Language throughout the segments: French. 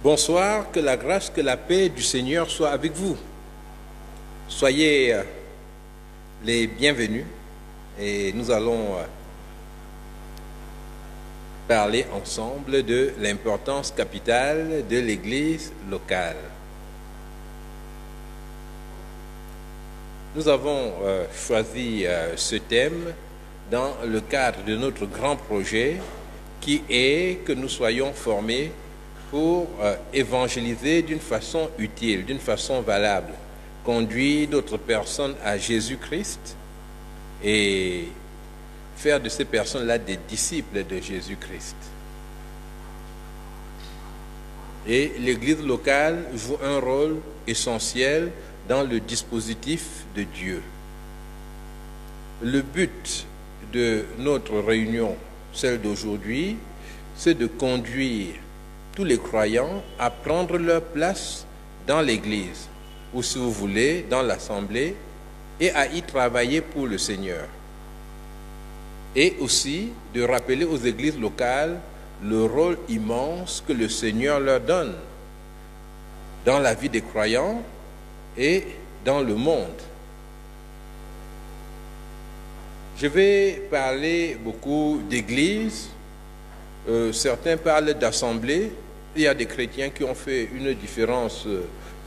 Bonsoir, que la grâce, que la paix du Seigneur soit avec vous. Soyez les bienvenus et nous allons parler ensemble de l'importance capitale de l'Église locale. Nous avons choisi ce thème dans le cadre de notre grand projet qui est que nous soyons formés pour évangéliser d'une façon utile, d'une façon valable, conduire d'autres personnes à Jésus-Christ et faire de ces personnes-là des disciples de Jésus-Christ. Et l'Église locale joue un rôle essentiel dans le dispositif de Dieu. Le but de notre réunion, celle d'aujourd'hui, c'est de conduire tous les croyants à prendre leur place dans l'Église, ou si vous voulez, dans l'Assemblée, et à y travailler pour le Seigneur. Et aussi de rappeler aux églises locales le rôle immense que le Seigneur leur donne dans la vie des croyants et dans le monde. Je vais parler beaucoup d'églises, certains parlent d'assemblée. Il y a des chrétiens qui ont fait une différence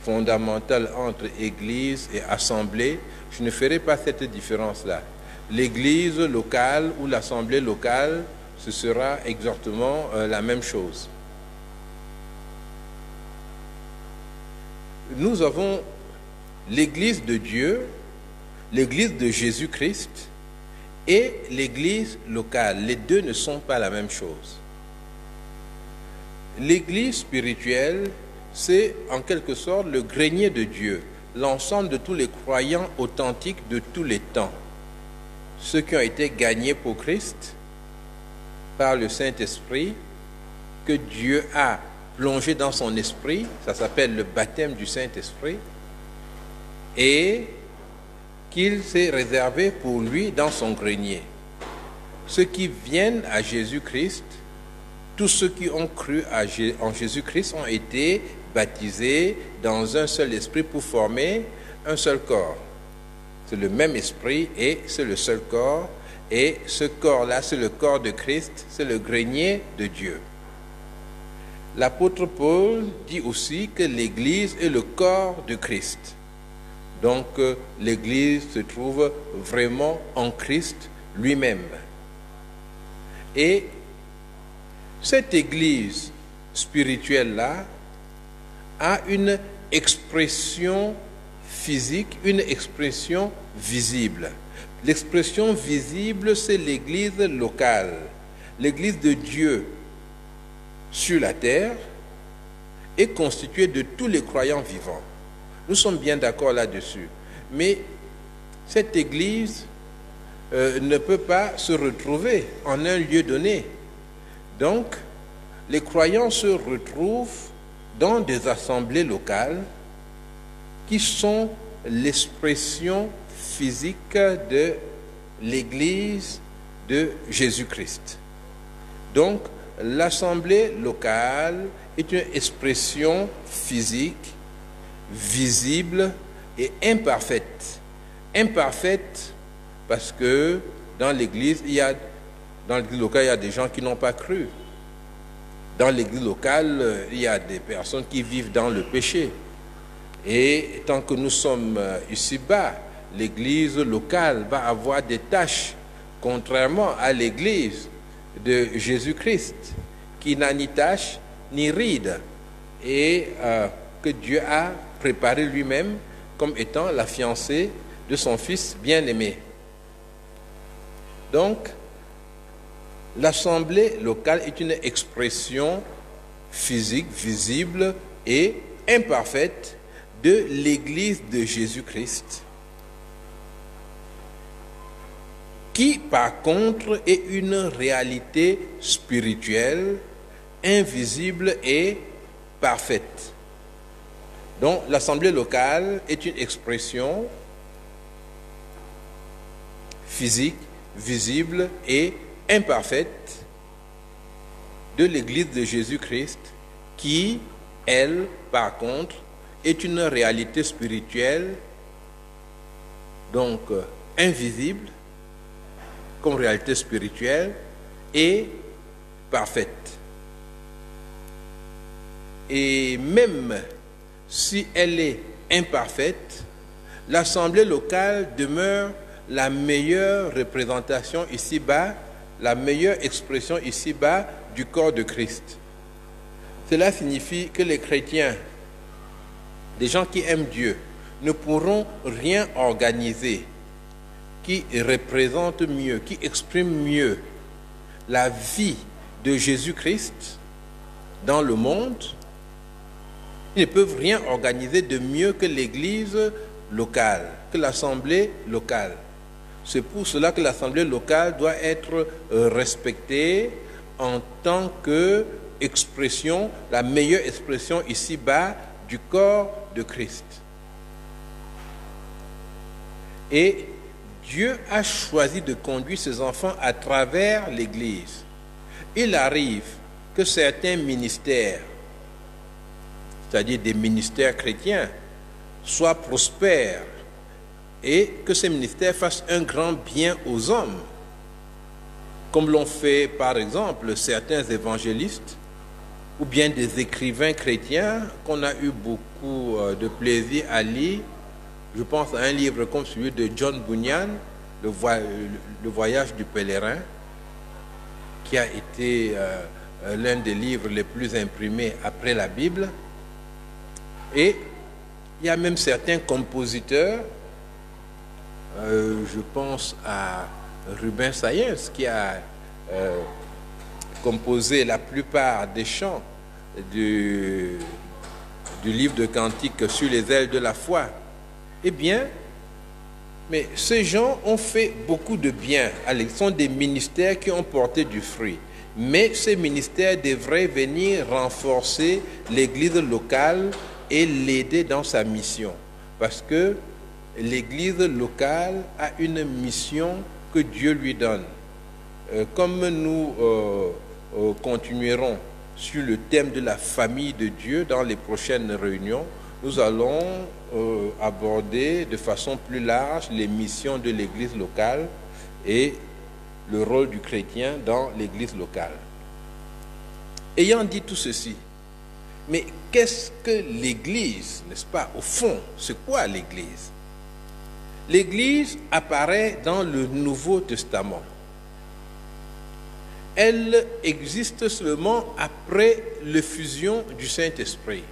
fondamentale entre église et assemblée. Je ne ferai pas cette différence-là. L'église locale ou l'assemblée locale, ce sera exactement la même chose. Nous avons l'église de Dieu, l'église de Jésus-Christ et l'église locale. Les deux ne sont pas la même chose. L'église spirituelle, c'est en quelque sorte le grenier de Dieu, l'ensemble de tous les croyants authentiques de tous les temps. Ceux qui ont été gagnés pour Christ par le Saint-Esprit, que Dieu a plongé dans son esprit, ça s'appelle le baptême du Saint-Esprit, et qu'il s'est réservé pour lui dans son grenier. Ceux qui viennent à Jésus-Christ, tous ceux qui ont cru en Jésus-Christ ont été baptisés dans un seul esprit pour former un seul corps. C'est le même esprit et c'est le seul corps. Et ce corps-là, c'est le corps de Christ, c'est le grenier de Dieu. L'apôtre Paul dit aussi que l'Église est le corps de Christ. Donc l'Église se trouve vraiment en Christ lui-même. Et cette Église spirituelle-là a une expression physique, une expression visible. L'expression visible, c'est l'Église locale, l'Église de Dieu sur la terre est constituée de tous les croyants vivants. Nous sommes bien d'accord là-dessus. Mais cette Église ne peut pas se retrouver en un lieu donné. Donc, les croyants se retrouvent dans des assemblées locales qui sont l'expression physique de l'Église de Jésus-Christ. Donc, l'assemblée locale est une expression physique, visible et imparfaite. Imparfaite parce que dans l'Église locale, il y a des gens qui n'ont pas cru. Dans l'Église locale, il y a des personnes qui vivent dans le péché. Et tant que nous sommes ici-bas, l'Église locale va avoir des tâches, contrairement à l'Église de Jésus-Christ, qui n'a ni tâche ni ride, et que Dieu a préparé lui-même comme étant la fiancée de son Fils bien-aimé. Donc, l'assemblée locale est une expression physique, visible et imparfaite de l'Église de Jésus-Christ, qui par contre est une réalité spirituelle, invisible et parfaite. Donc l'assemblée locale est une expression physique, visible et imparfaite de l'Église de Jésus-Christ qui elle, par contre, est une réalité spirituelle, donc invisible, comme réalité spirituelle, et parfaite. Et même si elle est imparfaite, l'assemblée locale demeure la meilleure représentation ici-bas, la meilleure expression ici-bas du corps de Christ. Cela signifie que les chrétiens, des gens qui aiment Dieu, ne pourront rien organiser qui représente mieux, qui exprime mieux la vie de Jésus-Christ dans le monde. Ils ne peuvent rien organiser de mieux que l'Église locale, que l'Assemblée locale. C'est pour cela que l'Assemblée locale doit être respectée en tant qu'expression, la meilleure expression ici-bas du corps de Christ. Et Dieu a choisi de conduire ses enfants à travers l'Église. Il arrive que certains ministères, c'est-à-dire des ministères chrétiens, soient prospères et que ces ministères fassent un grand bien aux hommes, comme l'ont fait par exemple certains évangélistes ou bien des écrivains chrétiens qu'on a eu beaucoup de plaisir à lire. Je pense à un livre comme celui de John Bunyan, Le voyage du pèlerin, qui a été l'un des livres les plus imprimés après la Bible. Et il y a même certains compositeurs, je pense à Rubens Sayers, qui a composé la plupart des chants du livre de Cantiques sur les ailes de la foi. Eh bien, mais ces gens ont fait beaucoup de bien. Ce sont des ministères qui ont porté du fruit. Mais ces ministères devraient venir renforcer l'Église locale et l'aider dans sa mission. Parce que l'Église locale a une mission que Dieu lui donne. Comme nous continuerons sur le thème de la famille de Dieu dans les prochaines réunions, nous allons aborder de façon plus large les missions de l'Église locale et le rôle du chrétien dans l'Église locale. Ayant dit tout ceci, mais qu'est-ce que l'Église, n'est-ce pas? Au fond, c'est quoi l'Église? L'Église apparaît dans le Nouveau Testament. Elle existe seulement après l'effusion du Saint-Esprit.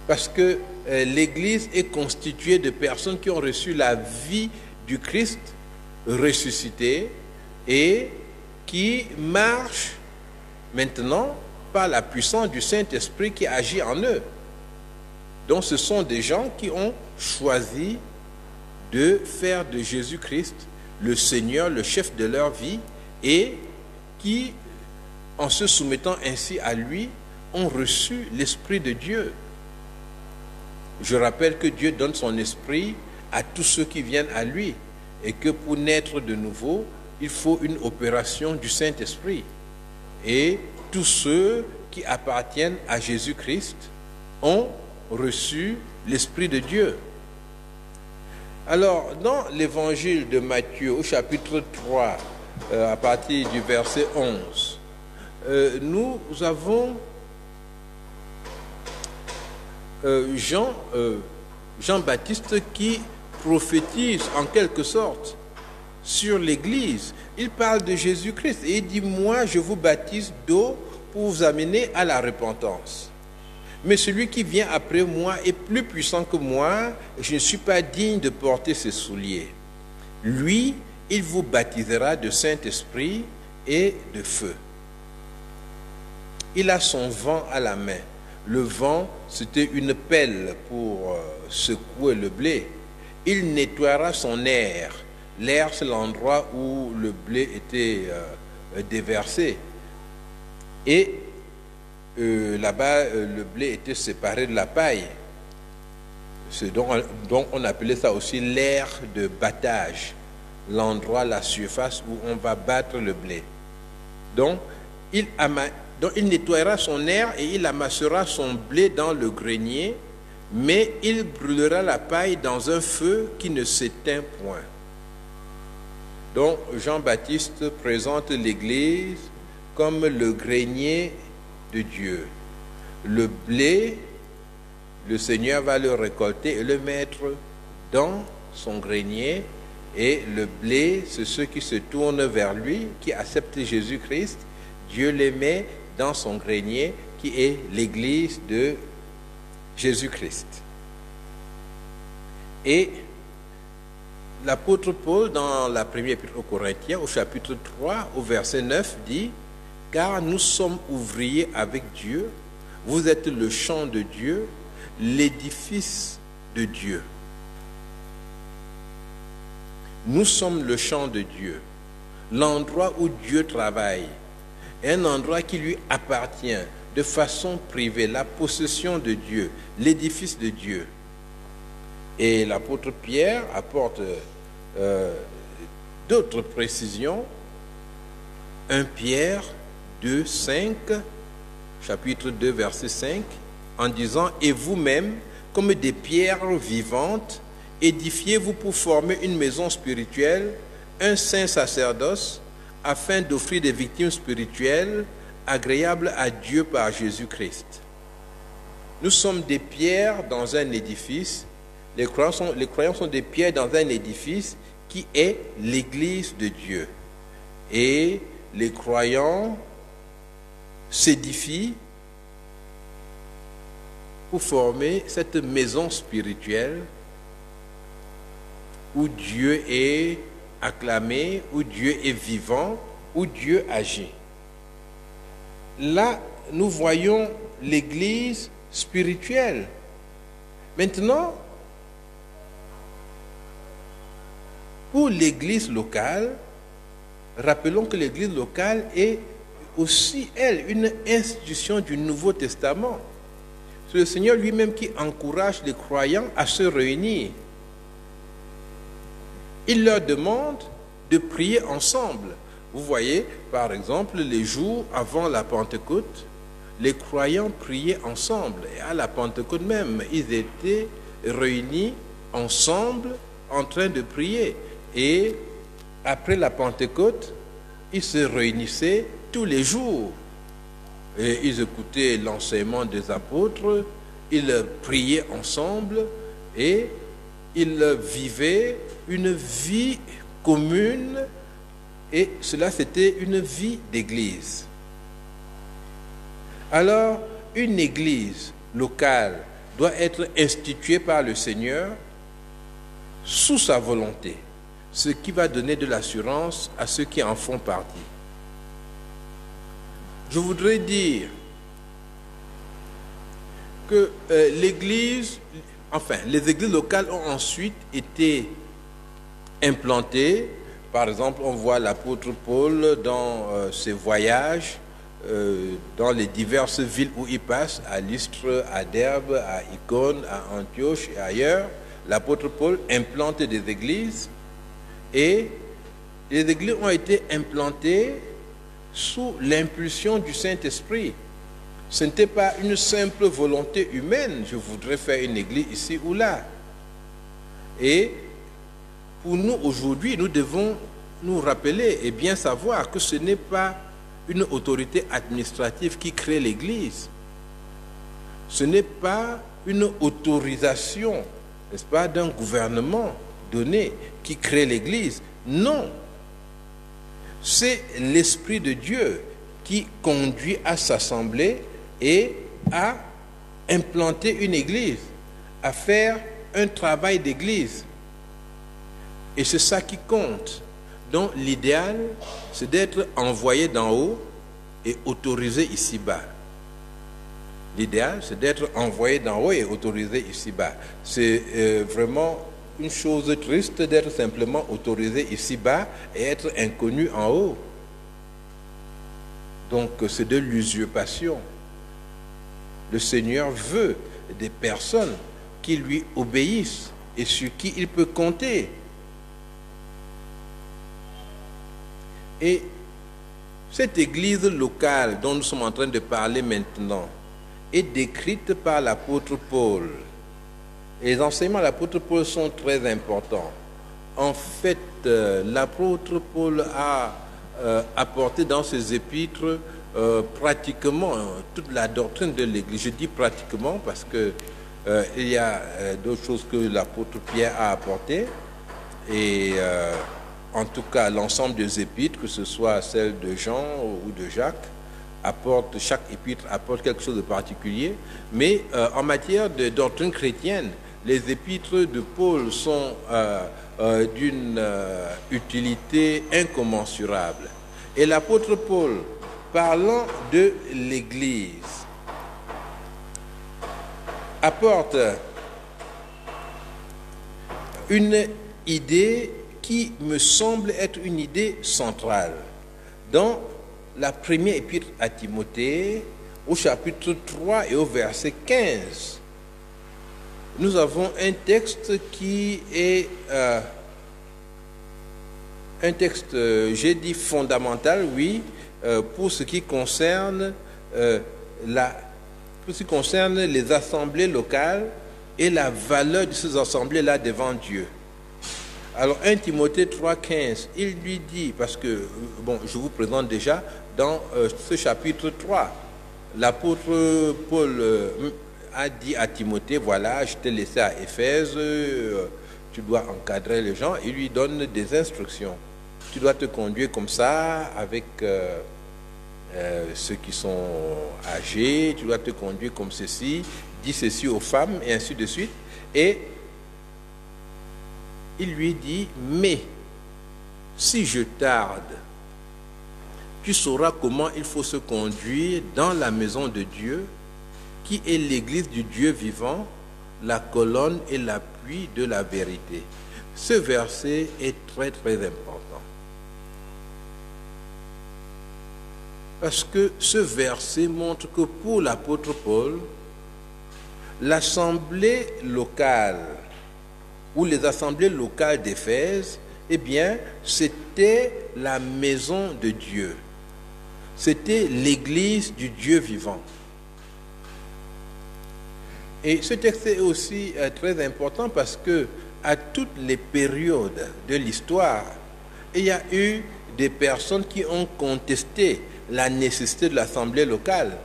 Parce que l'Église est constituée de personnes qui ont reçu la vie du Christ ressuscité et qui marchent maintenant par la puissance du Saint-Esprit qui agit en eux. Donc ce sont des gens qui ont choisi de faire de Jésus-Christ le Seigneur, le chef de leur vie, et qui, en se soumettant ainsi à lui, ont reçu l'Esprit de Dieu. Je rappelle que Dieu donne son esprit à tous ceux qui viennent à lui et que pour naître de nouveau, il faut une opération du Saint-Esprit. Et tous ceux qui appartiennent à Jésus-Christ ont reçu l'Esprit de Dieu. Alors, dans l'évangile de Matthieu, au chapitre 3, à partir du verset 11, nous avons Jean-Baptiste qui prophétise en quelque sorte sur l'Église. Il parle de Jésus-Christ et il dit: moi je vous baptise d'eau pour vous amener à la repentance. Mais celui qui vient après moi est plus puissant que moi, je ne suis pas digne de porter ses souliers. Lui, il vous baptisera de Saint-Esprit et de feu. Il a son vent à la main. Le vent, c'était une pelle pour secouer le blé. Il nettoiera son aire. L'aire, c'est l'endroit où le blé était déversé. Et là-bas, le blé était séparé de la paille. C'est donc on appelait ça aussi l'aire de battage. L'endroit, la surface où on va battre le blé. Donc, il Donc il nettoiera son aire et il amassera son blé dans le grenier, mais il brûlera la paille dans un feu qui ne s'éteint point. Donc Jean-Baptiste présente l'Église comme le grenier de Dieu. Le blé, le Seigneur va le récolter et le mettre dans son grenier. Et le blé, c'est ceux qui se tournent vers lui, qui acceptent Jésus-Christ. Dieu les met dans son grenier, qui est l'Église de Jésus-Christ. Et l'apôtre Paul, dans la première épître aux Corinthiens, au chapitre 3, au verset 9, dit « Car nous sommes ouvriers avec Dieu, vous êtes le champ de Dieu, l'édifice de Dieu. » Nous sommes le champ de Dieu, l'endroit où Dieu travaille, un endroit qui lui appartient de façon privée, la possession de Dieu, l'édifice de Dieu. Et l'apôtre Pierre apporte d'autres précisions. 1 Pierre 2, 5, chapitre 2, verset 5, en disant « Et vous-même, comme des pierres vivantes, édifiez-vous pour former une maison spirituelle, un saint sacerdoce, afin d'offrir des victimes spirituelles agréables à Dieu par Jésus-Christ. » Nous sommes des pierres dans un édifice. Les croyants sont des pierres dans un édifice qui est l'Église de Dieu. Et les croyants s'édifient pour former cette maison spirituelle où Dieu est acclamé, où Dieu est vivant, où Dieu agit. Là, nous voyons l'Église spirituelle. Maintenant, pour l'Église locale, rappelons que l'Église locale est aussi, elle, une institution du Nouveau Testament. C'est le Seigneur lui-même qui encourage les croyants à se réunir. Il leur demande de prier ensemble. Vous voyez, par exemple, les jours avant la Pentecôte, les croyants priaient ensemble. Et à la Pentecôte même, ils étaient réunis ensemble en train de prier. Et après la Pentecôte, ils se réunissaient tous les jours. Et ils écoutaient l'enseignement des apôtres, ils priaient ensemble et ils vivaient une vie commune, et cela c'était une vie d'église. Alors, une église locale doit être instituée par le Seigneur sous sa volonté, ce qui va donner de l'assurance à ceux qui en font partie. Je voudrais dire que les églises locales ont ensuite été implantées. Par exemple, on voit l'apôtre Paul dans ses voyages, dans les diverses villes où il passe, à Lystre, à Derbe, à Icône, à Antioche et ailleurs. L'apôtre Paul implante des églises, et les églises ont été implantées sous l'impulsion du Saint-Esprit. Ce n'était pas une simple volonté humaine, je voudrais faire une église ici ou là. Et pour nous aujourd'hui, nous devons nous rappeler et bien savoir que ce n'est pas une autorité administrative qui crée l'église. Ce n'est pas une autorisation, n'est-ce pas, d'un gouvernement donné qui crée l'église. Non. C'est l'Esprit de Dieu qui conduit à s'assembler et à implanter une église, à faire un travail d'église. Et c'est ça qui compte. Donc l'idéal, c'est d'être envoyé d'en haut et autorisé ici-bas. L'idéal, c'est d'être envoyé d'en haut et autorisé ici-bas. C'est vraiment une chose triste d'être simplement autorisé ici-bas et être inconnu en haut. Donc c'est de l'usurpation. Le Seigneur veut des personnes qui lui obéissent et sur qui il peut compter. Et Cette église locale dont nous sommes en train de parler maintenant est décrite par l'apôtre Paul. Et les enseignements de l'apôtre Paul sont très importants. En fait, l'apôtre Paul a apporté dans ses épîtres pratiquement toute la doctrine de l'Église. Je dis pratiquement parce que il y a d'autres choses que l'apôtre Pierre a apportées. Et en tout cas, l'ensemble des épîtres, que ce soit celle de Jean ou de Jacques, chaque épître apporte quelque chose de particulier. Mais en matière de doctrine chrétienne, les épîtres de Paul sont d'une utilité incommensurable. Et l'apôtre Paul, parlant de l'Église, apporte une idée qui me semble être une idée centrale. Dans la première épître à Timothée, au chapitre 3 et au verset 15, nous avons un texte qui est un texte, j'ai dit fondamental, oui, pour ce qui concerne les assemblées locales et la valeur de ces assemblées-là devant Dieu. Alors 1 Timothée 3,15, il lui dit, parce que, bon, je vous présente déjà dans ce chapitre 3, l'apôtre Paul a dit à Timothée, voilà, je t'ai laissé à Éphèse, tu dois encadrer les gens. Il lui donne des instructions. Tu dois te conduire comme ça avec ceux qui sont âgés, tu dois te conduire comme ceci, dis ceci aux femmes, et ainsi de suite. Et il lui dit, mais si je tarde, tu sauras comment il faut se conduire dans la maison de Dieu, qui est l'église du Dieu vivant, la colonne et l'appui de la vérité. Ce verset est très très important. Parce que ce verset montre que pour l'apôtre Paul, l'assemblée locale ou les assemblées locales d'Éphèse, eh bien, c'était la maison de Dieu. C'était l'église du Dieu vivant. Et ce texte est aussi très important parce que à toutes les périodes de l'histoire, il y a eu des personnes qui ont contesté la nécessité de l'assemblée locale.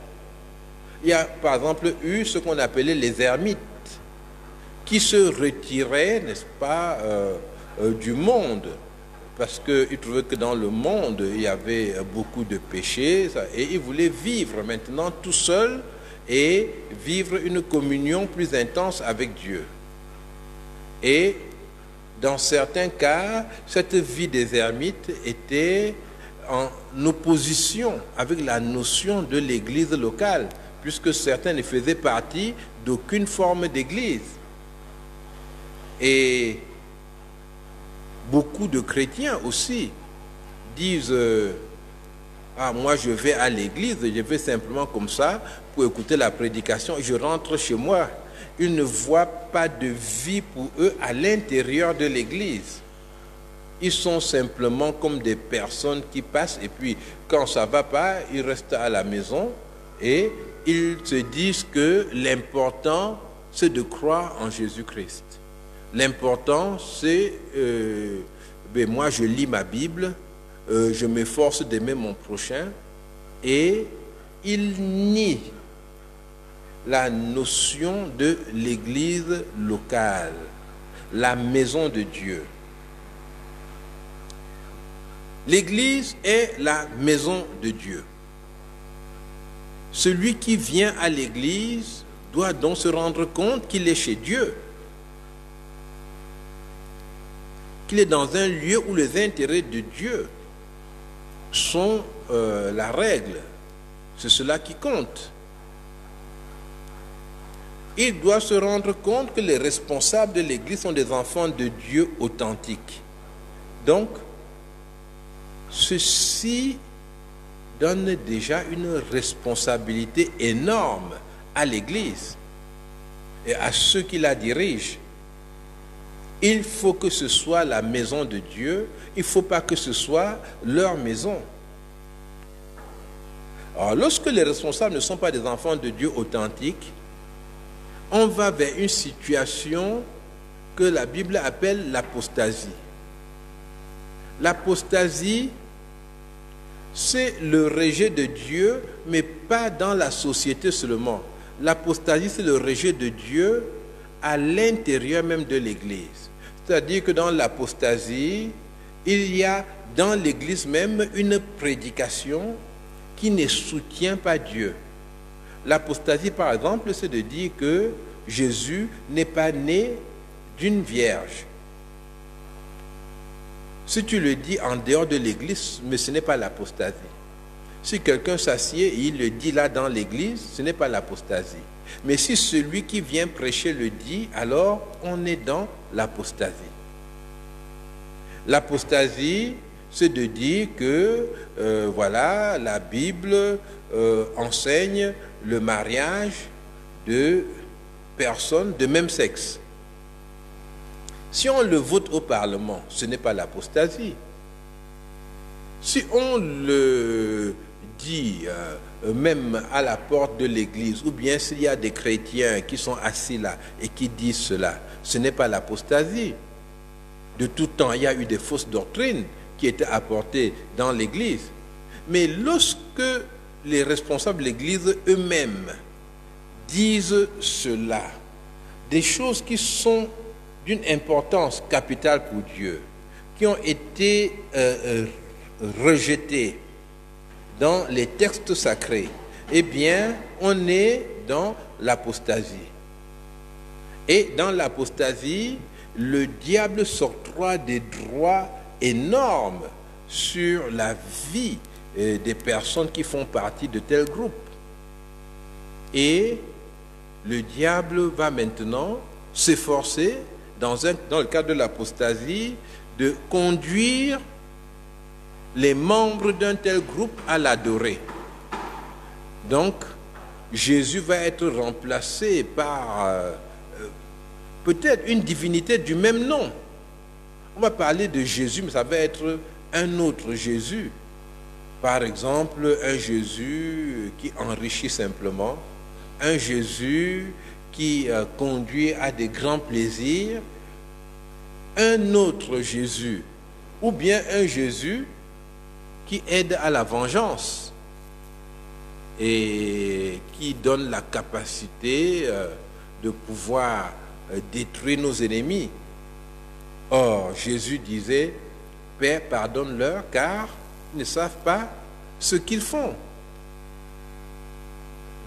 Il y a par exemple eu ce qu'on appelait les ermites, qui se retiraient, n'est-ce pas, du monde, parce qu'ils trouvaient que dans le monde, il y avait beaucoup de péchés, et ils voulaient vivre maintenant tout seuls et vivre une communion plus intense avec Dieu. Et dans certains cas, cette vie des ermites était en opposition avec la notion de l'église locale, puisque certains ne faisaient partie d'aucune forme d'église. Et beaucoup de chrétiens aussi disent ah, moi je vais à l'église, je vais simplement comme ça pour écouter la prédication et je rentre chez moi. Ils ne voient pas de vie pour eux à l'intérieur de l'église. Ils sont simplement comme des personnes qui passent et puis quand ça ne va pas, ils restent à la maison et ils se disent que l'important c'est de croire en Jésus-Christ. L'important c'est, moi je lis ma Bible, je m'efforce d'aimer mon prochain et il nie la notion de l'église locale, la maison de Dieu. L'église est la maison de Dieu. Celui qui vient à l'église doit donc se rendre compte qu'il est chez Dieu, qu'il est dans un lieu où les intérêts de Dieu sont la règle. C'est cela qui compte. Il doit se rendre compte que les responsables de l'Église sont des enfants de Dieu authentiques. Donc, ceci donne déjà une responsabilité énorme à l'Église et à ceux qui la dirigent. Il faut que ce soit la maison de Dieu, il ne faut pas que ce soit leur maison. Alors, lorsque les responsables ne sont pas des enfants de Dieu authentiques, on va vers une situation que la Bible appelle l'apostasie. L'apostasie, c'est le rejet de Dieu, mais pas dans la société seulement. L'apostasie, c'est le rejet de Dieu à l'intérieur même de l'Église. C'est-à-dire que dans l'apostasie, il y a dans l'Église même une prédication qui ne soutient pas Dieu. L'apostasie, par exemple, c'est de dire que Jésus n'est pas né d'une vierge. Si tu le dis en dehors de l'Église, mais ce n'est pas l'apostasie. Si quelqu'un s'assied et il le dit là dans l'Église, ce n'est pas l'apostasie. Mais si celui qui vient prêcher le dit, alors on est dans l'apostasie. L'apostasie, c'est de dire que, voilà, la Bible enseigne le mariage de personnes de même sexe. Si on le vote au Parlement, ce n'est pas l'apostasie. Si on le dit même à la porte de l'église, ou bien s'il y a des chrétiens qui sont assis là et qui disent cela, ce n'est pas l'apostasie. De tout temps, il y a eu des fausses doctrines qui étaient apportées dans l'église. Mais lorsque les responsables de l'église eux-mêmes disent cela, des choses qui sont d'une importance capitale pour Dieu, qui ont été rejetées dans les textes sacrés, eh bien, on est dans l'apostasie. Et dans l'apostasie, le diable s'octroie des droits énormes sur la vie des personnes qui font partie de tel groupe. Et le diable va maintenant s'efforcer, dans le cadre de l'apostasie, de conduire les membres d'un tel groupe à l'adorer. Donc, Jésus va être remplacé par peut-être une divinité du même nom. On va parler de Jésus, mais ça va être un autre Jésus. Par exemple, un Jésus qui enrichit simplement, un Jésus qui conduit à des grands plaisirs, un autre Jésus, ou bien un Jésus qui aide à la vengeance et qui donne la capacité de pouvoir détruire nos ennemis. Or, Jésus disait, « Père, pardonne-leur, car ils ne savent pas ce qu'ils font. »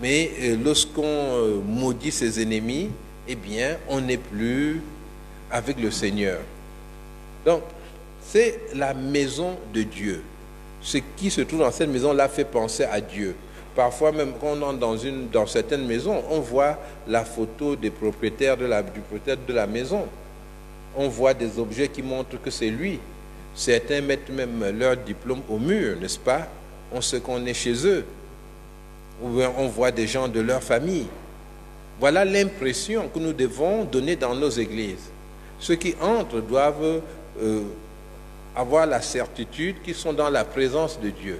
Mais lorsqu'on maudit ses ennemis, eh bien, on n'est plus avec le Seigneur. Donc, c'est la maison de Dieu. Ce qui se trouve dans cette maison-là fait penser à Dieu. Parfois, même quand on entre dans certaines maisons, on voit la photo des propriétaires du propriétaire de la maison. On voit des objets qui montrent que c'est lui. Certains mettent même leur diplôme au mur, n'est-ce pas? On sait qu'on est chez eux. Ou bien on voit des gens de leur famille. Voilà l'impression que nous devons donner dans nos églises. Ceux qui entrent doivent avoir la certitude qu'ils sont dans la présence de Dieu.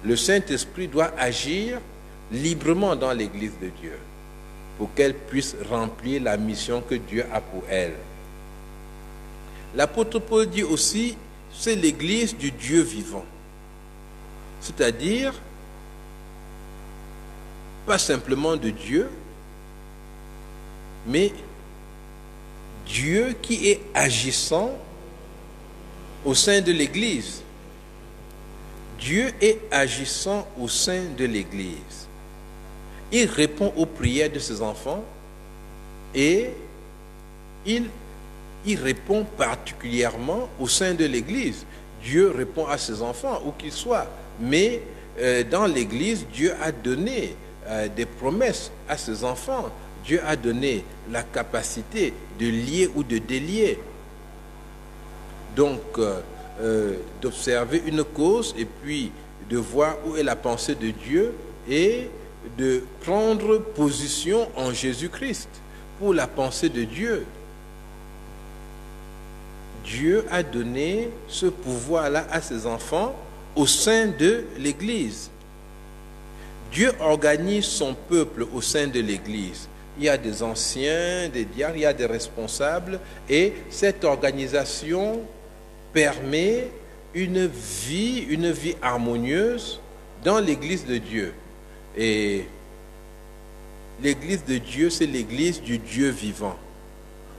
Le Saint-Esprit doit agir librement dans l'église de Dieu pour qu'elle puisse remplir la mission que Dieu a pour elle. L'apôtre Paul dit aussi, c'est l'église du Dieu vivant. C'est-à-dire, pas simplement de Dieu, mais Dieu qui est agissant au sein de l'Église. Dieu est agissant au sein de l'Église. Il répond aux prières de ses enfants et il répond particulièrement au sein de l'Église. Dieu répond à ses enfants, où qu'ils soient. Mais dans l'Église, Dieu a donné des promesses à ses enfants. Dieu a donné la capacité de lier ou de délier. Donc, d'observer une cause et puis de voir où est la pensée de Dieu et de prendre position en Jésus-Christ pour la pensée de Dieu. Dieu a donné ce pouvoir-là à ses enfants au sein de l'Église. Dieu organise son peuple au sein de l'Église. Il y a des anciens, des diacres, il y a des responsables, et cette organisation permet une vie harmonieuse dans l'Église de Dieu. Et l'Église de Dieu, c'est l'Église du Dieu vivant.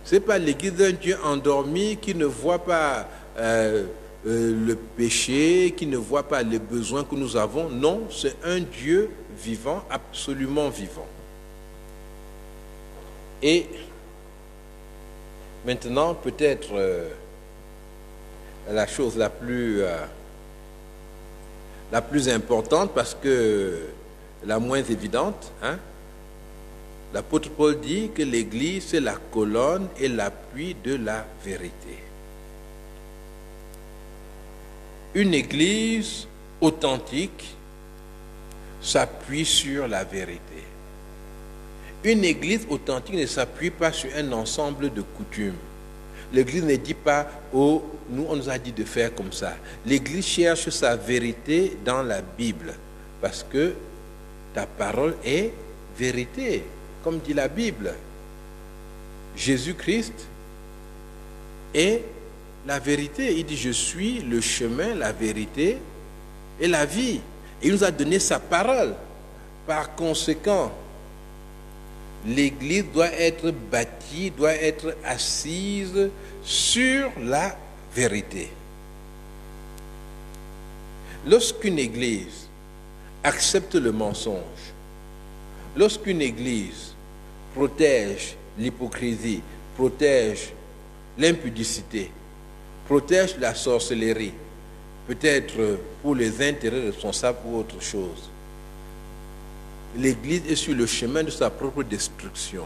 Ce n'est pas l'Église d'un Dieu endormi qui ne voit pas le péché, qui ne voit pas les besoins que nous avons. Non, c'est un Dieu vivant, absolument vivant. Et maintenant, peut-être la chose la plus importante, parce que la moins évidente, hein, l'apôtre Paul dit que l'Église, c'est la colonne et l'appui de la vérité. Une Église authentique s'appuie sur la vérité. Une Église authentique ne s'appuie pas sur un ensemble de coutumes. L'Église ne dit pas « Oh, nous, on nous a dit de faire comme ça ». L'Église cherche sa vérité dans la Bible, parce que ta parole est vérité, comme dit la Bible. Jésus-Christ est la vérité. Il dit « Je suis le chemin, la vérité et la vie ». Et il nous a donné sa parole. Par conséquent, l'Église doit être bâtie, doit être assise sur la vérité. Lorsqu'une Église accepte le mensonge, lorsqu'une Église protège l'hypocrisie, protège l'impudicité, protège la sorcellerie, peut-être pour les intérêts responsables ou autre chose, l'Église est sur le chemin de sa propre destruction.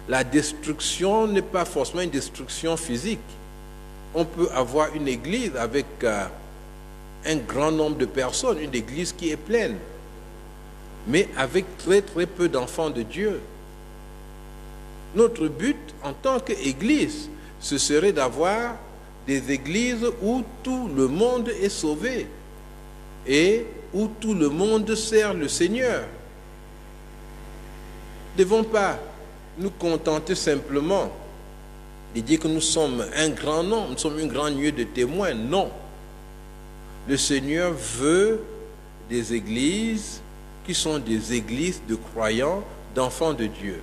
La destruction n'est pas forcément une destruction physique. On peut avoir une église avec un grand nombre de personnes, une église qui est pleine, mais avec très très peu d'enfants de Dieu. Notre but en tant qu'église, ce serait d'avoir des églises où tout le monde est sauvé et où tout le monde sert le Seigneur. Nous ne devons pas nous contenter simplement de dire que nous sommes un grand nombre, nous sommes une grande nuée de témoins. Non. Le Seigneur veut des églises qui sont des églises de croyants, d'enfants de Dieu.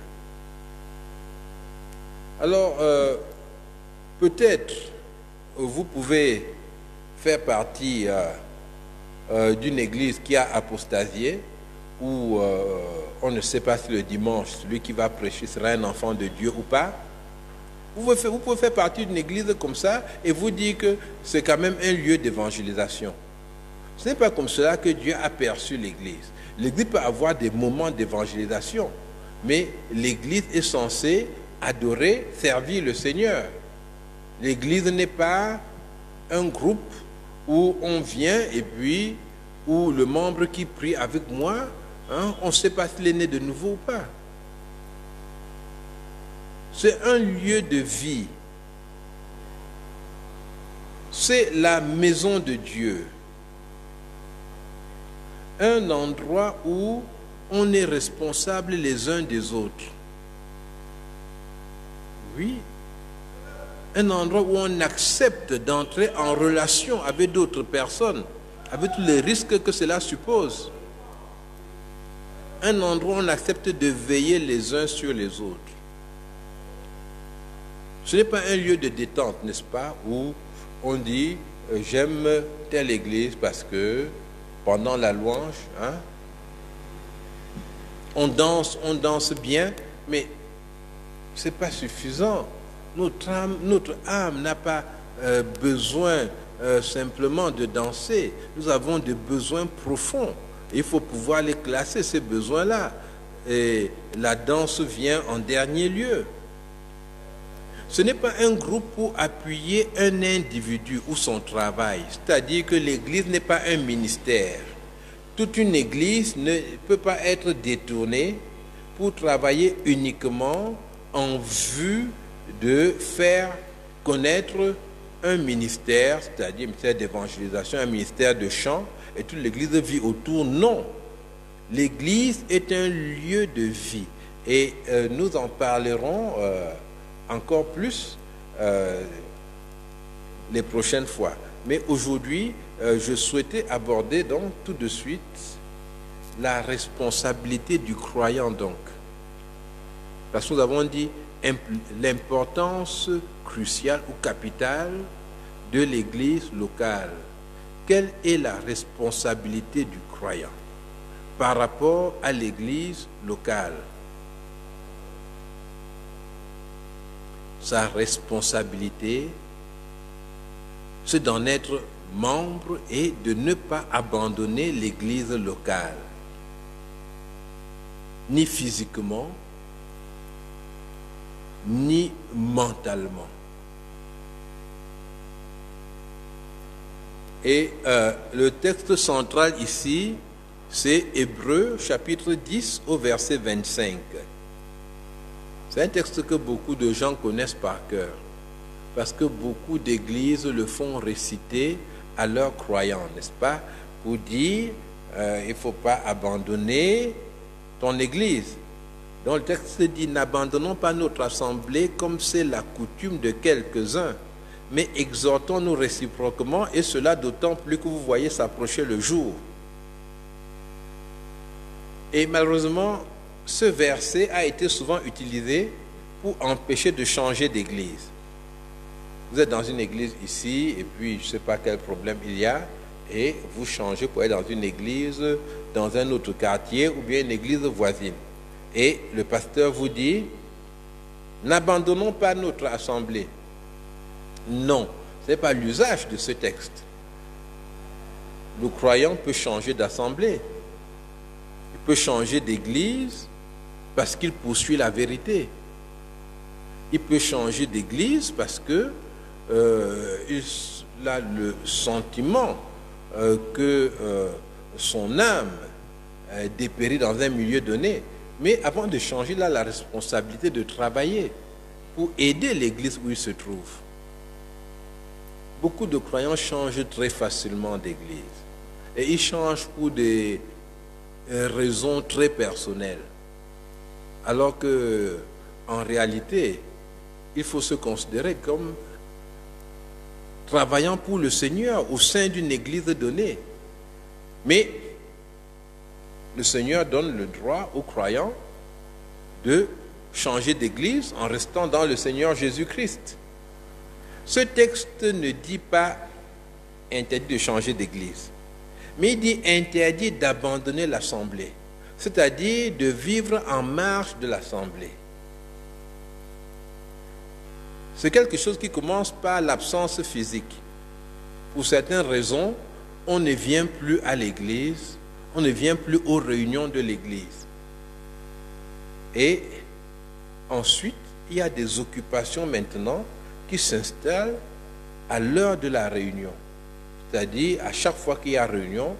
Alors, peut-être vous pouvez faire partie d'une église qui a apostasié, où on ne sait pas si le dimanche, celui qui va prêcher sera un enfant de Dieu ou pas. Vous pouvez faire partie d'une église comme ça et vous dire que c'est quand même un lieu d'évangélisation. Ce n'est pas comme cela que Dieu a perçu l'église. L'église peut avoir des moments d'évangélisation, mais l'église est censée adorer, servir le Seigneur. L'église n'est pas un groupe où on vient et puis où le membre qui prie avec moi, hein, on ne sait pas s'il est né de nouveau ou pas. C'est un lieu de vie. C'est la maison de Dieu. Un endroit où on est responsable les uns des autres. Oui. Un endroit où on accepte d'entrer en relation avec d'autres personnes, avec tous les risques que cela suppose. Un endroit où on accepte de veiller les uns sur les autres. Ce n'est pas un lieu de détente, n'est-ce pas, où on dit j'aime telle église parce que pendant la louange, hein, on danse bien, mais ce n'est pas suffisant. Notre âme n'a pas besoin simplement de danser. Nous avons des besoins profonds. Il faut pouvoir les classer, ces besoins-là. Et la danse vient en dernier lieu. Ce n'est pas un groupe pour appuyer un individu ou son travail. C'est-à-dire que l'Église n'est pas un ministère. Toute une Église ne peut pas être détournée pour travailler uniquement en vue de faire connaître un ministère, c'est-à-dire un ministère d'évangélisation, un ministère de chant, et toute l'Église vit autour. Non. L'Église est un lieu de vie. Et nous en parlerons encore plus les prochaines fois. Mais aujourd'hui, je souhaitais aborder donc tout de suite la responsabilité du croyant donc. Parce que nous avons dit l'importance cruciale ou capitale de l'Église locale. Quelle est la responsabilité du croyant par rapport à l'Église locale? Sa responsabilité, c'est d'en être membre et de ne pas abandonner l'Église locale, ni physiquement, ni mentalement. Et le texte central ici, c'est Hébreux chapitre 10 au verset 25. C'est un texte que beaucoup de gens connaissent par cœur, parce que beaucoup d'églises le font réciter à leurs croyants, n'est-ce pas? Pour dire, il ne faut pas abandonner ton église. Donc le texte dit, n'abandonnons pas notre assemblée comme c'est la coutume de quelques-uns, mais exhortons-nous réciproquement, et cela d'autant plus que vous voyez s'approcher le jour. Et malheureusement, ce verset a été souvent utilisé pour empêcher de changer d'église. Vous êtes dans une église ici, et puis je ne sais pas quel problème il y a, et vous changez pour aller dans une église, dans un autre quartier, ou bien une église voisine. Et le pasteur vous dit, n'abandonnons pas notre assemblée. Non, ce n'est pas l'usage de ce texte. Le croyant peut changer d'assemblée. Il peut changer d'église parce qu'il poursuit la vérité. Il peut changer d'église parce que il a le sentiment que son âme dépérit dans un milieu donné. Mais avant de changer, il a la responsabilité de travailler pour aider l'église où il se trouve. Beaucoup de croyants changent très facilement d'église. Et ils changent pour des raisons très personnelles. Alors que, en réalité, il faut se considérer comme travaillant pour le Seigneur au sein d'une église donnée. Mais le Seigneur donne le droit aux croyants de changer d'église en restant dans le Seigneur Jésus-Christ. Ce texte ne dit pas interdit de changer d'église, mais il dit interdit d'abandonner l'assemblée, c'est-à-dire de vivre en marge de l'assemblée. C'est quelque chose qui commence par l'absence physique. Pour certaines raisons, on ne vient plus à l'église, on ne vient plus aux réunions de l'église. Et ensuite, il y a des occupations maintenant qui s'installent à l'heure de la réunion. C'est-à-dire, à chaque fois qu'il y a réunion,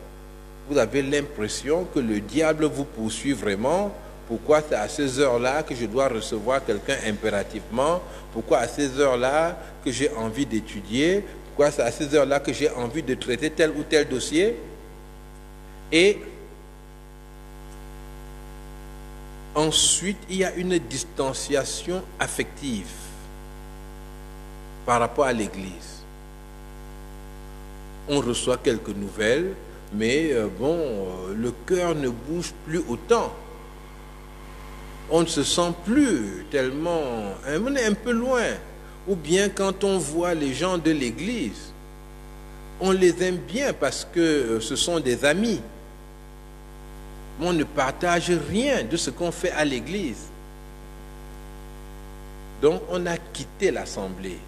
vous avez l'impression que le diable vous poursuit vraiment. Pourquoi c'est à ces heures-là que je dois recevoir quelqu'un impérativement? Pourquoi à ces heures-là que j'ai envie d'étudier? Pourquoi c'est à ces heures-là que j'ai envie de traiter tel ou tel dossier? Et ensuite, il y a une distanciation affective par rapport à l'Église. On reçoit quelques nouvelles, mais le cœur ne bouge plus autant. On ne se sent plus tellement, on est un peu loin. Ou bien quand on voit les gens de l'église, on les aime bien parce que ce sont des amis. Mais on ne partage rien de ce qu'on fait à l'église. Donc on a quitté l'assemblée.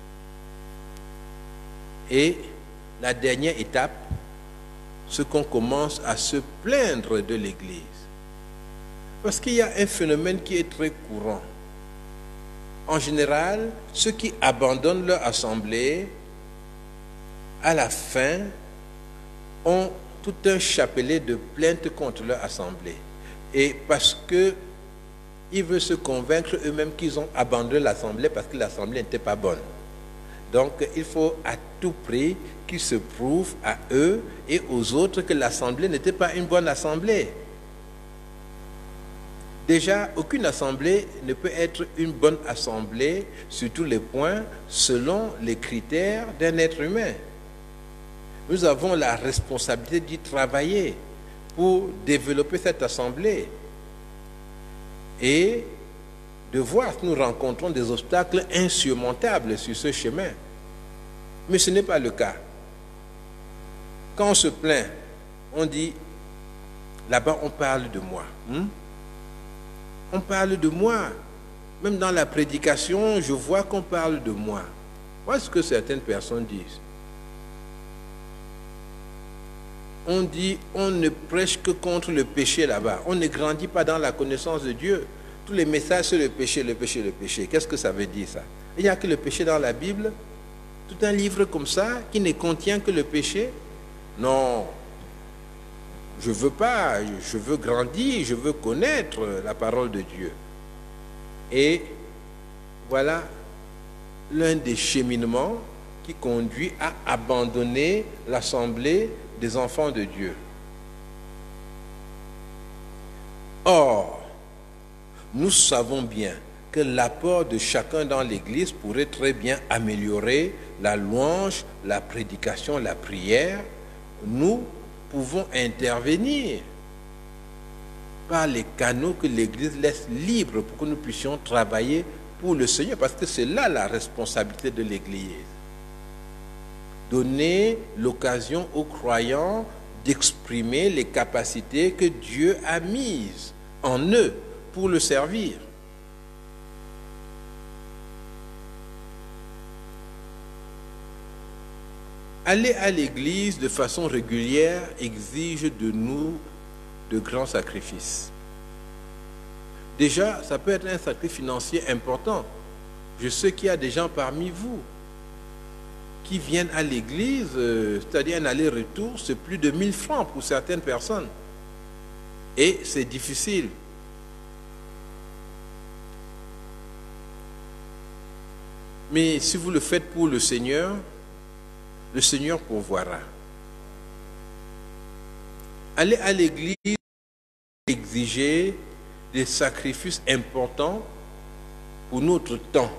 Et la dernière étape, c'est qu'on commence à se plaindre de l'église. Parce qu'il y a un phénomène qui est très courant. En général, ceux qui abandonnent leur assemblée, à la fin, ont tout un chapelet de plaintes contre leur assemblée. Et parce qu'ils veulent se convaincre eux-mêmes qu'ils ont abandonné l'assemblée parce que l'assemblée n'était pas bonne. Donc, il faut à tout prix qu'ils se prouvent à eux et aux autres que l'assemblée n'était pas une bonne assemblée. Déjà, aucune assemblée ne peut être une bonne assemblée sur tous les points selon les critères d'un être humain. Nous avons la responsabilité d'y travailler pour développer cette assemblée et de voir que nous rencontrons des obstacles insurmontables sur ce chemin. Mais ce n'est pas le cas. Quand on se plaint, on dit, là-bas on parle de moi. On parle de moi. Même dans la prédication, je vois qu'on parle de moi. Voilà ce que certaines personnes disent. On dit, on ne prêche que contre le péché là-bas. On ne grandit pas dans la connaissance de Dieu. Tous les messages sur le péché, le péché, le péché. Qu'est-ce que ça veut dire ça? Il n'y a que le péché dans la Bible? Tout un livre comme ça qui ne contient que le péché? Non. Je veux pas, je veux grandir, je veux connaître la parole de Dieu. Et voilà l'un des cheminements qui conduit à abandonner l'assemblée des enfants de Dieu. Or, nous savons bien que l'apport de chacun dans l'Église pourrait très bien améliorer la louange, la prédication, la prière. Nous pouvons intervenir par les canaux que l'Église laisse libres pour que nous puissions travailler pour le Seigneur, parce que c'est là la responsabilité de l'Église. Donner l'occasion aux croyants d'exprimer les capacités que Dieu a mises en eux pour le servir. Aller à l'église de façon régulière exige de nous de grands sacrifices. Déjà, ça peut être un sacrifice financier important. Je sais qu'il y a des gens parmi vous qui viennent à l'église, c'est-à-dire un aller-retour, c'est plus de 1000 francs pour certaines personnes. Et c'est difficile. Mais si vous le faites pour le Seigneur pourvoira. Aller à l'église exiger des sacrifices importants pour notre temps.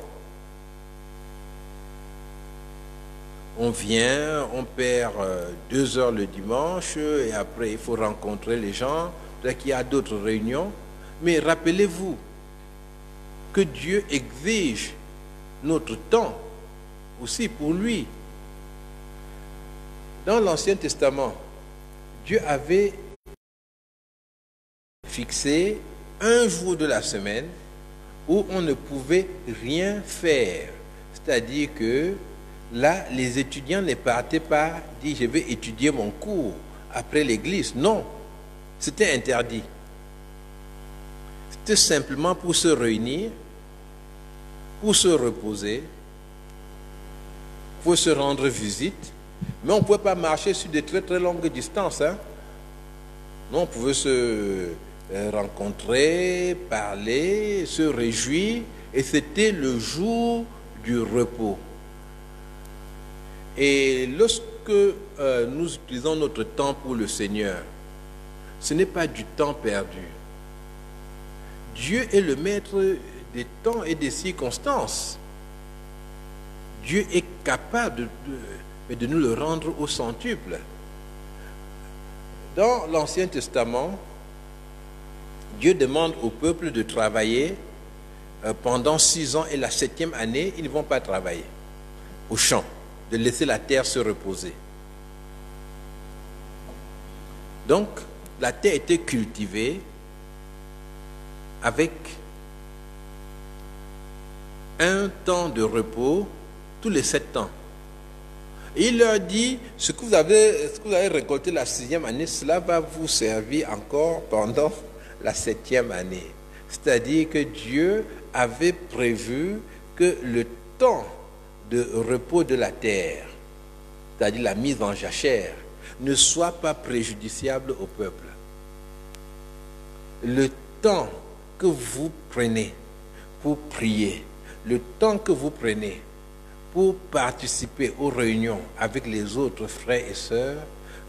On vient, on perd 2 heures le dimanche et après il faut rencontrer les gens, peut-être qu'il y a d'autres réunions. Mais rappelez-vous que Dieu exige notre temps aussi pour lui. Dans l'Ancien Testament, Dieu avait fixé un jour de la semaine où on ne pouvait rien faire. C'est-à-dire que là, les étudiants ne partaient pas dire « je vais étudier mon cours après l'église ». Non, c'était interdit. C'était simplement pour se réunir, pour se reposer, pour se rendre visite. Mais on ne pouvait pas marcher sur de très très longues distances. Non, on pouvait se rencontrer, parler, se réjouir. Et c'était le jour du repos. Et lorsque nous utilisons notre temps pour le Seigneur, ce n'est pas du temps perdu. Dieu est le maître des temps et des circonstances. Dieu est capable de nous le rendre au centuple. Dans l'Ancien Testament, Dieu demande au peuple de travailler pendant 6 ans et la 7e année, ils ne vont pas travailler au champ, de laisser la terre se reposer. Donc, la terre était cultivée avec un temps de repos tous les 7 ans. Et il leur dit, ce que vous avez récolté la 6e année, cela va vous servir encore pendant la 7e année. C'est-à-dire que Dieu avait prévu que le temps de repos de la terre, c'est-à-dire la mise en jachère, ne soit pas préjudiciable au peuple. Le temps que vous prenez pour prier, le temps que vous prenez pour participer aux réunions avec les autres frères et sœurs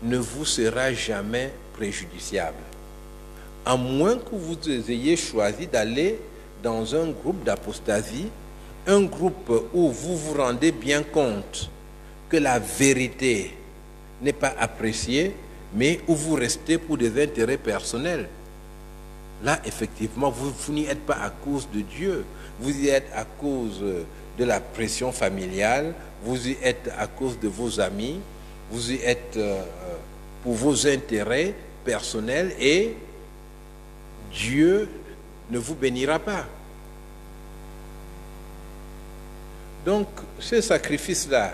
ne vous sera jamais préjudiciable. à moins que vous ayez choisi d'aller dans un groupe d'apostasie, un groupe où vous vous rendez bien compte que la vérité n'est pas appréciée, mais où vous restez pour des intérêts personnels. Là, effectivement, vous n'y êtes pas à cause de Dieu, vous y êtes à cause de la pression familiale, vous y êtes à cause de vos amis, vous y êtes pour vos intérêts personnels et Dieu ne vous bénira pas. Donc, ces sacrifices-là,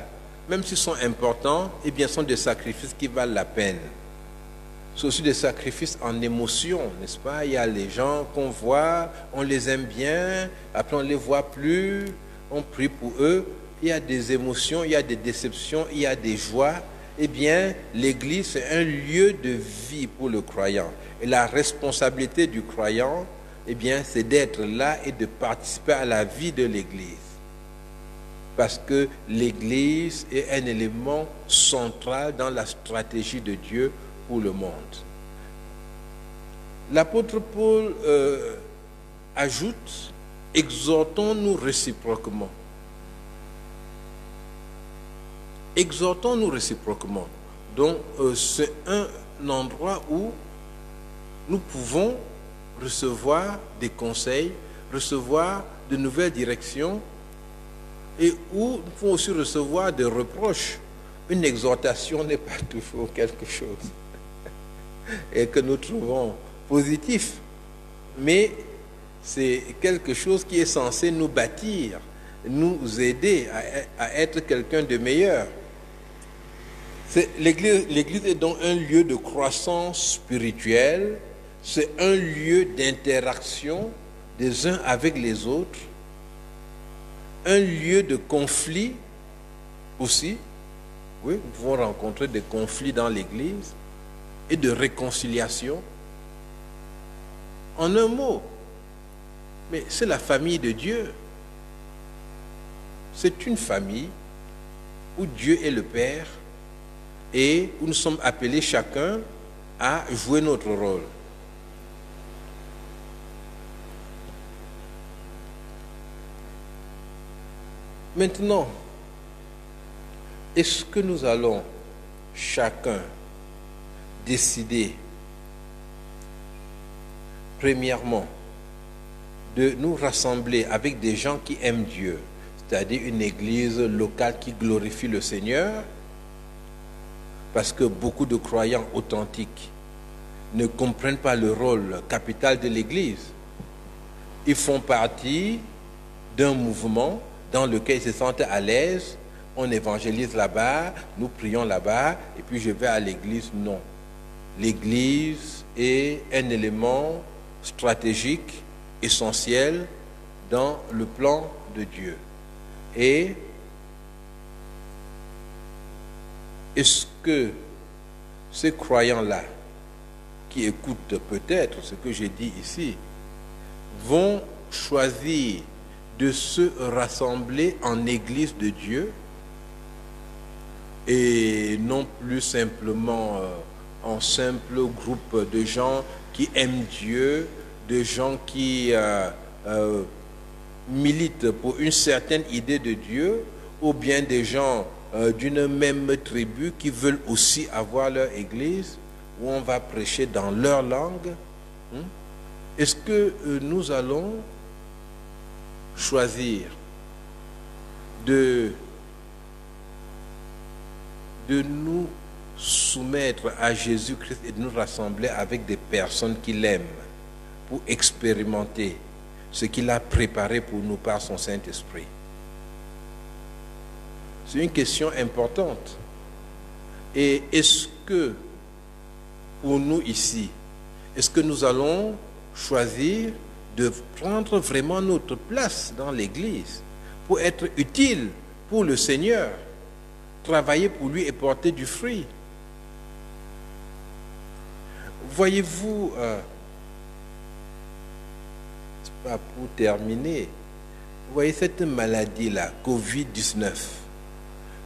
même s'ils sont importants, eh bien, sont des sacrifices qui valent la peine. C'est aussi des sacrifices en émotion, n'est-ce pas? Il y a les gens qu'on voit, on les aime bien, après on ne les voit plus, on prie pour eux. Il y a des émotions, il y a des déceptions, il y a des joies. Eh bien, l'Église, c'est un lieu de vie pour le croyant. Et la responsabilité du croyant, eh bien, c'est d'être là et de participer à la vie de l'Église. Parce que l'Église est un élément central dans la stratégie de Dieu pour le monde. L'apôtre Paul ajoute, exhortons-nous réciproquement. Exhortons-nous réciproquement. Donc, c'est un endroit où nous pouvons recevoir des conseils, recevoir de nouvelles directions, et où nous pouvons aussi recevoir des reproches. Une exhortation n'est pas toujours quelque chose et que nous trouvons positif, mais c'est quelque chose qui est censé nous bâtir, nous aider à être quelqu'un de meilleur. L'Église est donc un lieu de croissance spirituelle, c'est un lieu d'interaction des uns avec les autres, un lieu de conflit aussi. Oui, nous pouvons rencontrer des conflits dans l'Église et de réconciliation. En un mot, mais c'est la famille de Dieu. C'est une famille où Dieu est le Père et où nous sommes appelés chacun à jouer notre rôle. Maintenant, est-ce que nous allons chacun décider, premièrement, de nous rassembler avec des gens qui aiment Dieu, c'est-à-dire une église locale qui glorifie le Seigneur, parce que beaucoup de croyants authentiques ne comprennent pas le rôle capital de l'église. Ils font partie d'un mouvement dans lequel ils se sentent à l'aise, on évangélise là-bas, nous prions là-bas, et puis je vais à l'église. Non. L'église est un élément stratégique, essentiel dans le plan de Dieu. Et est-ce que ces croyants-là, qui écoutent peut-être ce que j'ai dit ici, vont choisir de se rassembler en église de Dieu et non plus simplement en simple groupe de gens qui aiment Dieu, de gens qui militent pour une certaine idée de Dieu, ou bien des gens d'une même tribu qui veulent aussi avoir leur église, où on va prêcher dans leur langue. Est-ce que nous allons choisir de nous soumettre à Jésus-Christ et de nous rassembler avec des personnes qui l'aiment pour expérimenter ce qu'il a préparé pour nous par son Saint-Esprit? C'est une question importante. Et est-ce que, pour nous ici, est-ce que nous allons choisir de prendre vraiment notre place dans l'Église pour être utile pour le Seigneur, travailler pour lui et porter du fruit? Voyez-vous, c'est pas pour terminer, vous voyez cette maladie-là, Covid-19,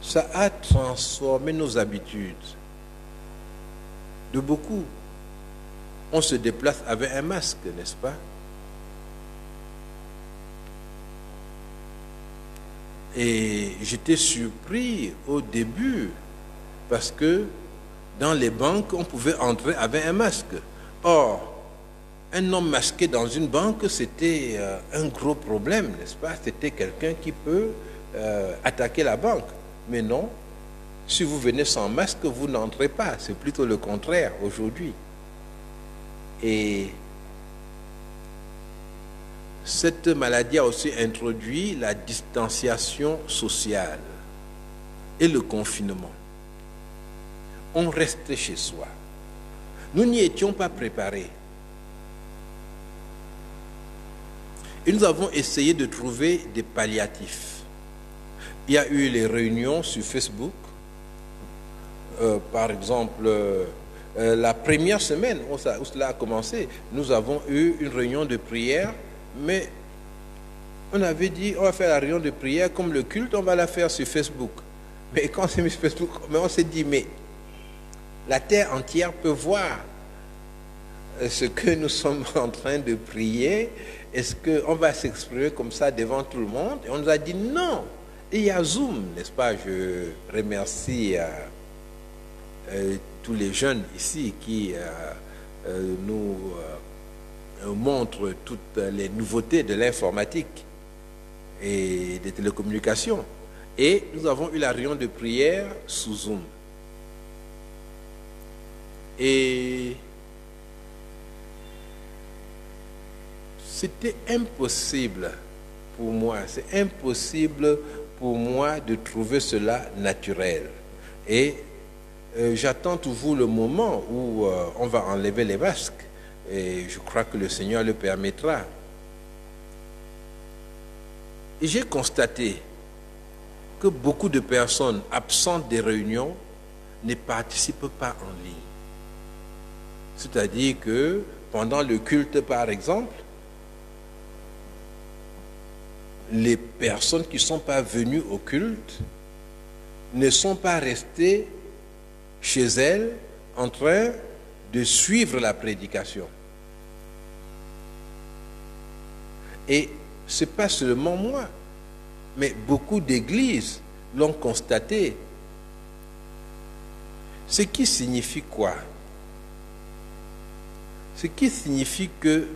ça a transformé nos habitudes de beaucoup. on se déplace avec un masque, n'est-ce pas? Et j'étais surpris au début parce que dans les banques, on pouvait entrer avec un masque. Or, un homme masqué dans une banque, c'était un gros problème, n'est-ce pas? C'était quelqu'un qui peut attaquer la banque. Mais non, si vous venez sans masque, vous n'entrez pas. C'est plutôt le contraire aujourd'hui. Et cette maladie a aussi introduit la distanciation sociale et le confinement. On restait chez soi. Nous n'y étions pas préparés. Et nous avons essayé de trouver des palliatifs. Il y a eu les réunions sur Facebook. Par exemple, la première semaine où cela a commencé, nous avons eu une réunion de prière, mais on avait dit, on va faire la réunion de prière comme le culte, on va la faire sur Facebook. Mais quand c'est mis sur Facebook, on s'est dit, mais la terre entière peut voir ce que nous sommes en train de prier. Est-ce qu'on va s'exprimer comme ça devant tout le monde? Et on nous a dit non. Et il y a Zoom, n'est-ce pas? Je remercie tous les jeunes ici qui nous montrent toutes les nouveautés de l'informatique et des télécommunications. Et nous avons eu la réunion de prière sous Zoom. Et c'était impossible pour moi, c'est impossible pour moi de trouver cela naturel. Et j'attends toujours le moment où on va enlever les masques. Et je crois que le Seigneur le permettra. Et j'ai constaté que beaucoup de personnes absentes des réunions ne participent pas en ligne. C'est-à-dire que pendant le culte, par exemple, les personnes qui ne sont pas venues au culte ne sont pas restées chez elles en train de suivre la prédication. Et ce n'est pas seulement moi, mais beaucoup d'églises l'ont constaté. Ce qui signifie quoi? Ce qui signifie que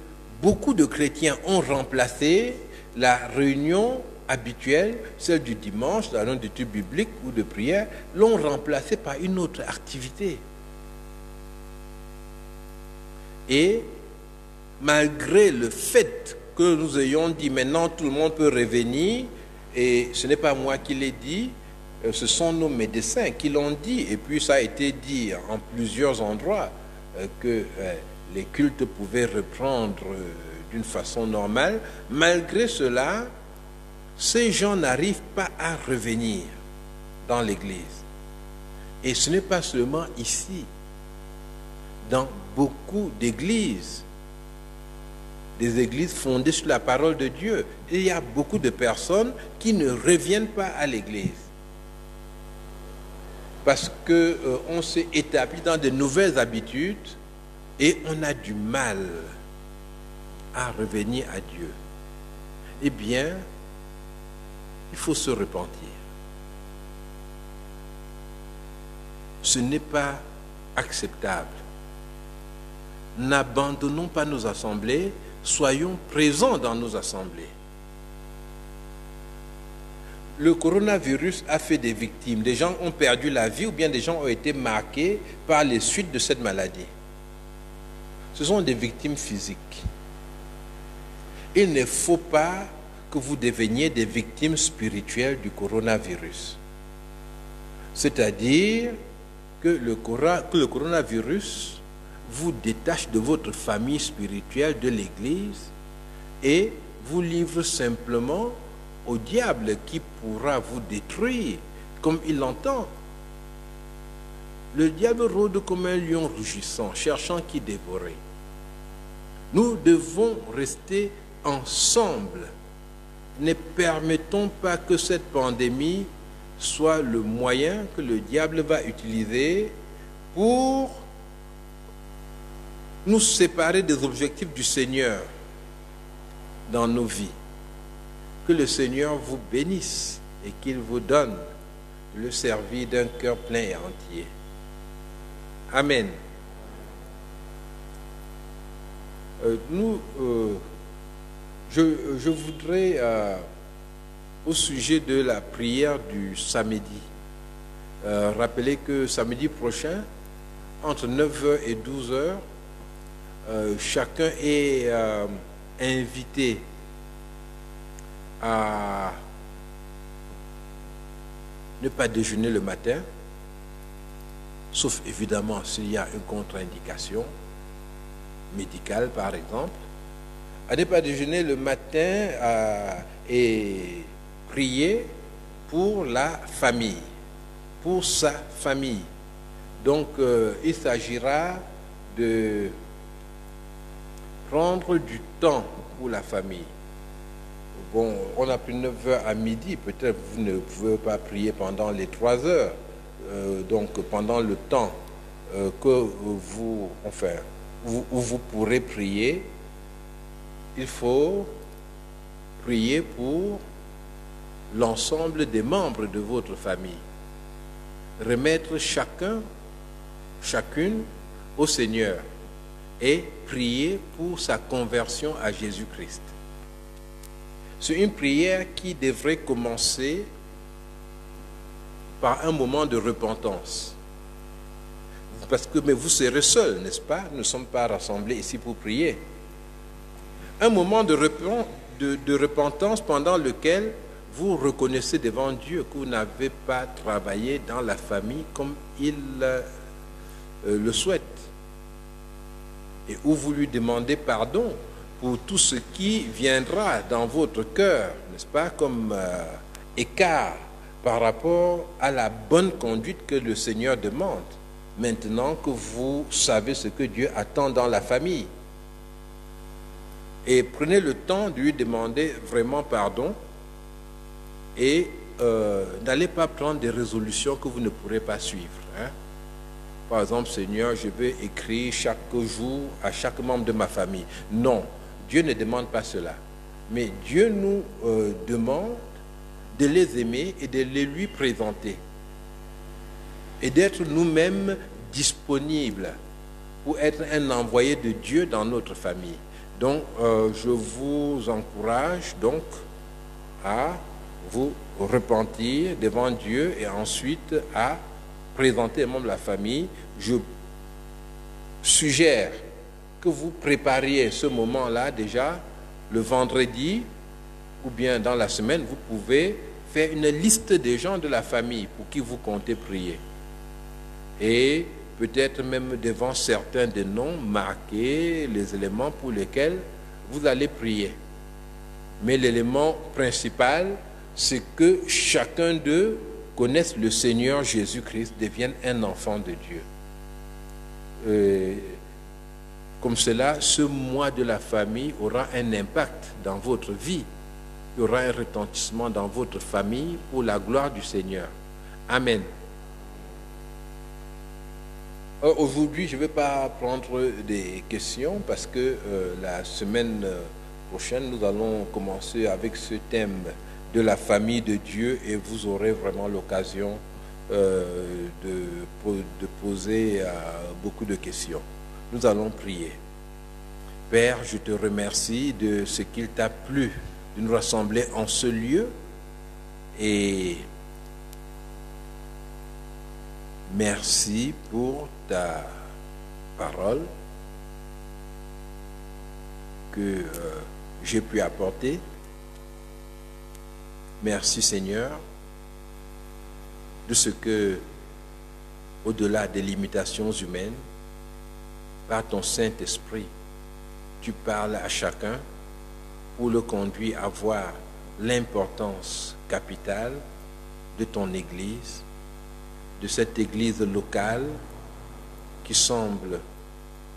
beaucoup de chrétiens ont remplacé la réunion habituelle, celle du dimanche, la réunion d'études bibliques ou de prière, l'ont remplacée par une autre activité. Et malgré le fait que nous ayons dit maintenant tout le monde peut revenir, et ce n'est pas moi qui l'ai dit, ce sont nos médecins qui l'ont dit, et puis ça a été dit en plusieurs endroits que les cultes pouvaient reprendre d'une façon normale. Malgré cela, ces gens n'arrivent pas à revenir dans l'Église. Et ce n'est pas seulement ici. Dans beaucoup d'églises, des églises fondées sur la parole de Dieu, il y a beaucoup de personnes qui ne reviennent pas à l'Église. Parce qu'on s'est établi dans de nouvelles habitudes et on a du mal à revenir à Dieu. Eh bien, il faut se repentir. Ce n'est pas acceptable. N'abandonnons pas nos assemblées, soyons présents dans nos assemblées. Le coronavirus a fait des victimes. Des gens ont perdu la vie ou bien des gens ont été marqués par les suites de cette maladie. Ce sont des victimes physiques. Il ne faut pas que vous deveniez des victimes spirituelles du coronavirus. C'est-à-dire que le coronavirus vous détache de votre famille spirituelle, de l'Église, et vous livre simplement au diable qui pourra vous détruire comme il l'entend. Le diable rôde comme un lion rugissant, cherchant qui dévorer. Nous devons rester ensemble. Ne permettons pas que cette pandémie soit le moyen que le diable va utiliser pour nous séparer des objectifs du Seigneur dans nos vies. Que le Seigneur vous bénisse et qu'il vous donne le servir d'un cœur plein et entier. Amen. Je voudrais, au sujet de la prière du samedi, rappeler que samedi prochain, entre 9h et 12h, chacun est invité à ne pas déjeuner le matin, sauf évidemment s'il y a une contre-indication médicale par exemple, à ne pas déjeuner le matin et prier pour la famille, pour sa famille. Donc il s'agira de prendre du temps pour la famille. Bon, on a pris 9h à midi, peut-être vous ne pouvez pas prier pendant les 3 heures. Donc pendant le temps que vous pourrez prier, il faut prier pour l'ensemble des membres de votre famille. Remettre chacune au Seigneur et prier pour sa conversion à Jésus-Christ. C'est une prière qui devrait commencer par un moment de repentance. Mais vous serez seuls, n'est-ce pas? Nous ne sommes pas rassemblés ici pour prier. Un moment de repentance pendant lequel vous reconnaissez devant Dieu que vous n'avez pas travaillé dans la famille comme il le souhaite. Et où vous lui demandez pardon pour tout ce qui viendra dans votre cœur, n'est-ce pas, comme écart par rapport à la bonne conduite que le Seigneur demande, maintenant que vous savez ce que Dieu attend dans la famille. Et prenez le temps de lui demander vraiment pardon et n'allez pas prendre des résolutions que vous ne pourrez pas suivre. Hein? Par exemple, Seigneur, je vais écrire chaque jour à chaque membre de ma famille. Non, Dieu ne demande pas cela. Mais Dieu nous demande de les aimer et de les lui présenter. Et d'être nous-mêmes disponibles pour être un envoyé de Dieu dans notre famille. Donc, je vous encourage donc à vous repentir devant Dieu et ensuite à présenter un membre de la famille. Je suggère que vous prépariez ce moment-là déjà le vendredi ou bien dans la semaine. Vous pouvez faire une liste des gens de la famille pour qui vous comptez prier. Et peut-être même devant certains des noms, marquer les éléments pour lesquels vous allez prier. Mais l'élément principal, c'est que chacun d'eux connaisse le Seigneur Jésus-Christ, devienne un enfant de Dieu. Comme cela, ce mois de la famille aura un impact dans votre vie. Il y aura un retentissement dans votre famille pour la gloire du Seigneur. Amen. Aujourd'hui, je ne vais pas prendre des questions parce que la semaine prochaine, nous allons commencer avec ce thème de la famille de Dieu et vous aurez vraiment l'occasion de poser beaucoup de questions. Nous allons prier. Père, je te remercie de ce qu'il t'a plu de nous rassembler en ce lieu et merci pour ta parole que j'ai pu apporter. Merci Seigneur de ce que, au-delà des limitations humaines, par ton Saint-Esprit, tu parles à chacun pour le conduire à voir l'importance capitale de ton Église, de cette Église locale qui semble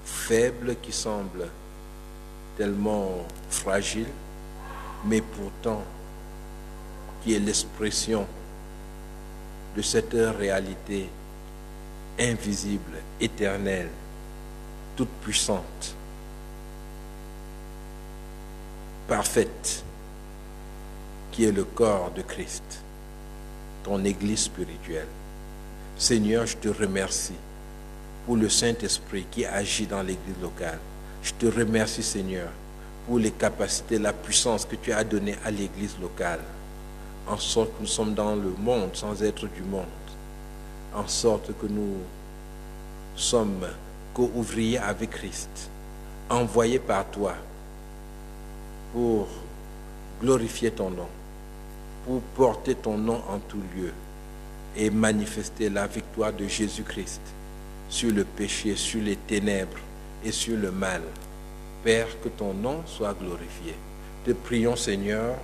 faible, qui semble tellement fragile, mais pourtant qui est l'expression de cette réalité invisible, éternelle, toute puissante, parfaite, qui est le corps de Christ, ton Église spirituelle. Seigneur, je te remercie pour le Saint-Esprit qui agit dans l'Église locale. Je te remercie, Seigneur, pour les capacités, la puissance que tu as donnée à l'Église locale, en sorte que nous sommes dans le monde sans être du monde, en sorte que nous sommes co-ouvriers avec Christ, envoyés par toi pour glorifier ton nom, pour porter ton nom en tout lieu et manifester la victoire de Jésus-Christ sur le péché, sur les ténèbres et sur le mal. Père, que ton nom soit glorifié. Te prions, Seigneur,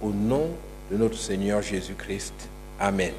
au nom de notre Seigneur Jésus-Christ. Amen.